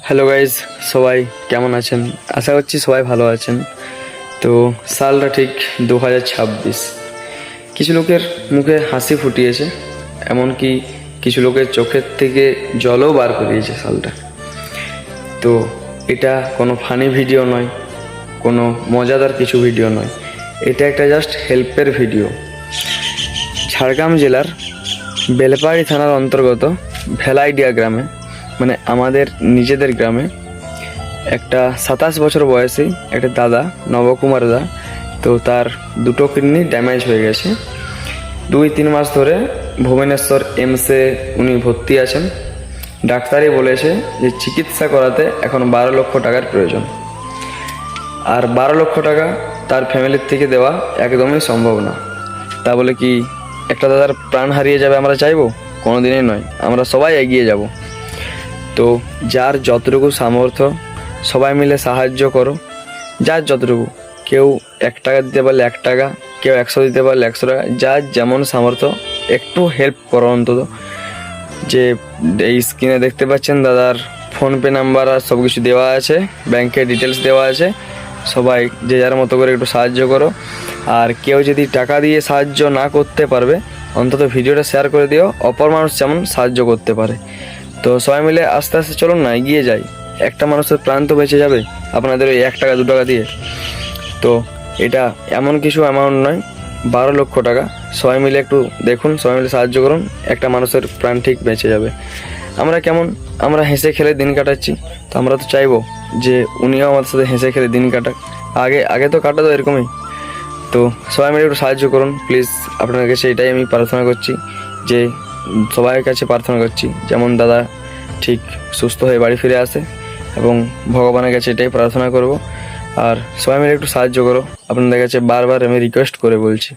Hello guys, সবাই কেমন আছেন? আশা করছি সবাই ভালো আছেন। তো সালটা ঠিক 2026। কিছু লোকের মুখে হাসি ফুটিয়েছে, এমনকি কিছু লোকের চোখের থেকে জলও বার করিয়েছে সালটা। তো এটা কোনো ফানি ভিডিও নয়, কোনো মজাদার কিছু ভিডিও নয়, এটা একটা জাস্ট হেল্পের ভিডিও। ঝাড়গ্রাম জেলার বেলপাহাড়ি থানার অন্তর্গত ভেলাইডিয়া গ্রামে, মানে আমাদের নিজেদের গ্রামে, একটা 27 বছর বয়সী একটা দাদা, নবকুমার দা, তো তার দুটো কিডনি ড্যামেজ হয়ে গেছে। 2-3 মাস ধরে ভুবনেশ্বর এমসে উনি ভর্তি আছেন। ডাক্তারই বলেছে যে চিকিৎসা করাতে এখন 12 লক্ষ টাকার প্রয়োজন, আর 12 লক্ষ টাকা তার ফ্যামিলির থেকে দেওয়া একদমই সম্ভব না। তা বলে কি একটা দাদার প্রাণ হারিয়ে যাবে আমরা চাইবো? কোনোদিনই নয়। আমরা সবাই এগিয়ে যাব। তো যার যতটুকু সামর্থ্য সবাই মিলে সাহায্য করো, যার যতটুকু। কেউ 1 টাকা দিতে পারলে 1 টাকা, কেউ 100 দিতে পারলে 100 টাকা, যার যেমন সামর্থ্য একটু হেল্প করো অন্তত। যে এই স্ক্রিনে দেখতে পাচ্ছেন দাদার ফোনপে নাম্বার আর সব কিছু দেওয়া আছে, ব্যাংকের ডিটেলস দেওয়া আছে। সবাই যে যার মতো করে একটু সাহায্য করো। আর কেউ যদি টাকা দিয়ে সাহায্য না করতে পারবে, অন্তত ভিডিওটা শেয়ার করে দিও, অপর মানুষ যেমন সাহায্য করতে পারে। তো সবাই মিলে আস্তে আস্তে চলুন না, এগিয়ে যাই। একটা মানুষের প্রাণ তো বেঁচে যাবে আপনাদের ওই 1 টাকা 2 টাকা দিয়ে। তো এটা এমন কিছু অ্যামাউন্ট নয়, 12 লক্ষ টাকা। সবাই মিলে একটু দেখুন, সবাই মিলে সাহায্য করুন, একটা মানুষের প্রাণ ঠিক বেঁচে যাবে। আমরা হেসে খেলে দিন কাটাচ্ছি, তো আমরা তো চাইবো যে উনিও আমাদের সাথে হেসে খেলে দিন কাটাক। আগে তো কাটাতো এরকমই। তো সবাই মিলে একটু সাহায্য করুন প্লিজ। আপনার কাছে এটাই আমি প্রার্থনা করছি, যে সবার কাছে প্রার্থনা করছি যেমন দাদা ঠিক সুস্থ হয়ে বাড়ি ফিরে আসে, এবং ভগবানের কাছে এটাই প্রার্থনা করব। আর সবাই মিলে একটু সাহায্য করো, আপনাদের কাছে বারবার আমি রিকোয়েস্ট করে বলছি।